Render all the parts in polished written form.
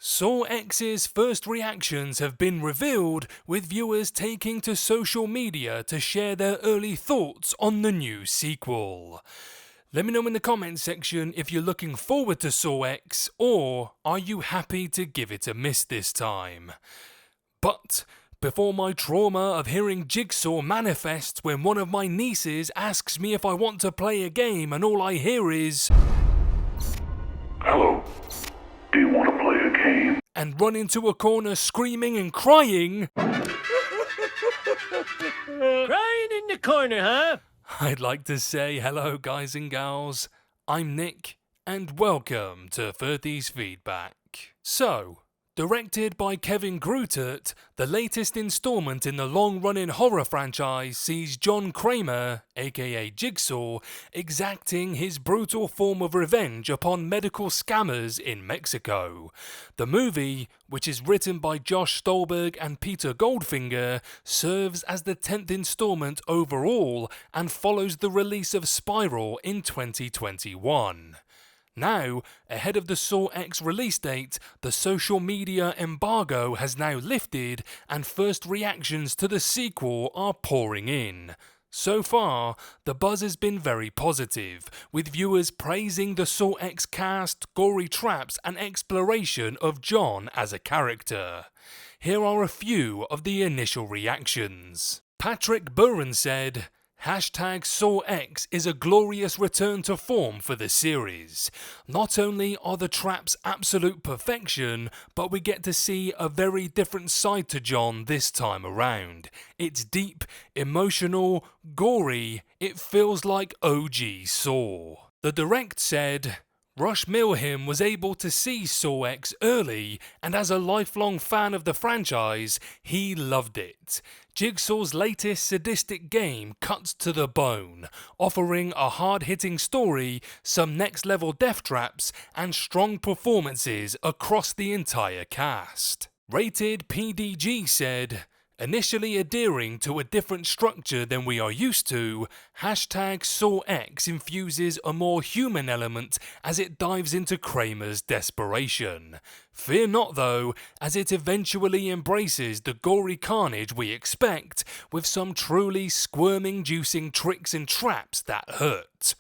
Saw X's first reactions have been revealed, with viewers taking to social media to share their early thoughts on the new sequel. Let me know in the comments section if you're looking forward to Saw X, or are you happy to give it a miss this time? But before my trauma of hearing Jigsaw manifests when one of my nieces asks me if I want to play a game and all I hear is, "Hello, do you want to play a game?" and run into a corner screaming and crying, Crying in the corner, huh? I'd like to say hello guys and gals, I'm Nick, and welcome to 30's Feedback. So, directed by Kevin Grutert, the latest installment in the long-running horror franchise sees John Kramer, aka Jigsaw, exacting his brutal form of revenge upon medical scammers in Mexico. The movie, which is written by Josh Stolberg and Peter Goldfinger, serves as the 10th installment overall and follows the release of Spiral in 2021. Now, ahead of the Saw X release date, the social media embargo has now lifted and first reactions to the sequel are pouring in. So far, the buzz has been very positive, with viewers praising the Saw X cast, gory traps and exploration of John as a character. Here are a few of the initial reactions. Patrick Burren said, #SawX is a glorious return to form for the series. Not only are the traps absolute perfection, but we get to see a very different side to John this time around. It's deep, emotional, gory, it feels like OG Saw. The Direct said, Rush Milham was able to see Saw X early, and as a lifelong fan of the franchise, he loved it. Jigsaw's latest sadistic game cuts to the bone, offering a hard-hitting story, some next-level death traps, and strong performances across the entire cast. Rated PDG said, initially adhering to a different structure than we are used to, #SawX infuses a more human element as it dives into Kramer's desperation. Fear not though, as it eventually embraces the gory carnage we expect, with some truly squirming-juicing tricks and traps that hurt.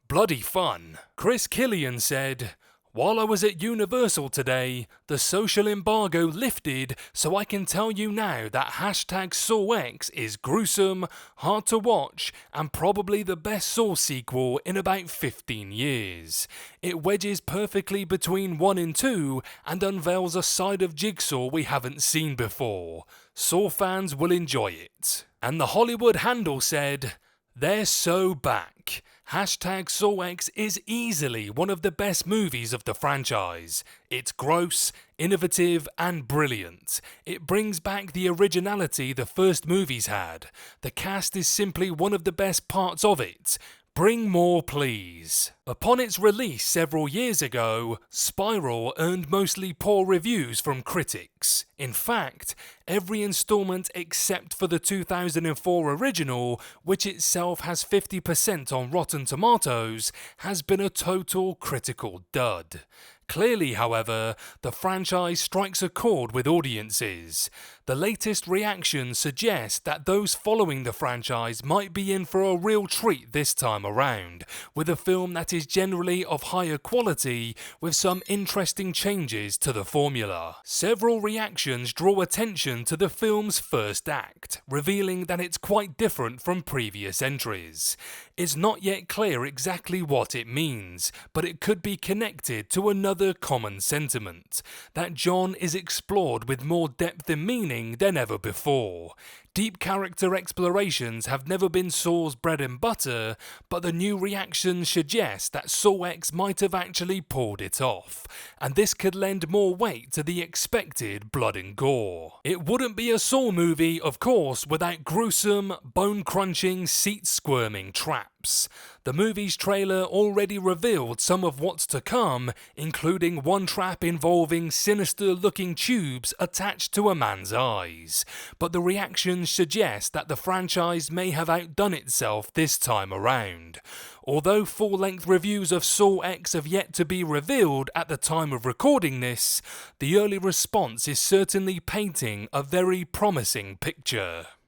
Bloody fun. Chris Killian said, while I was at Universal today, the social embargo lifted, so I can tell you now that #SawX is gruesome, hard to watch, and probably the best Saw sequel in about 15 years. It wedges perfectly between 1 and 2 and unveils a side of Jigsaw we haven't seen before. Saw fans will enjoy it. And the Hollywood Handle said, they're so back. #SawX is easily one of the best movies of the franchise. It's gross, innovative, and brilliant. It brings back the originality the first movies had. The cast is simply one of the best parts of it. Bring more, please. Upon its release several years ago, Spiral earned mostly poor reviews from critics. In fact, every installment except for the 2004 original, which itself has 50% on Rotten Tomatoes, has been a total critical dud. Clearly, however, the franchise strikes a chord with audiences. The latest reactions suggest that those following the franchise might be in for a real treat this time around, with a film that is generally of higher quality, with some interesting changes to the formula. Several reactions draw attention to the film's first act, revealing that it's quite different from previous entries. It's not yet clear exactly what it means, but it could be connected to another common sentiment, that John is explored with more depth and meaning than ever before. Deep character explorations have never been Saw's bread and butter, but the new reactions suggest that Saw X might have actually pulled it off, and this could lend more weight to the expected blood and gore. It wouldn't be a Saw movie, of course, without gruesome, bone-crunching, seat-squirming traps. The movie's trailer already revealed some of what's to come, including one trap involving sinister-looking tubes attached to a man's eyes, but the reactions signs suggest that the franchise may have outdone itself this time around. Although full-length reviews of Saw X have yet to be revealed at the time of recording this, the early response is certainly painting a very promising picture.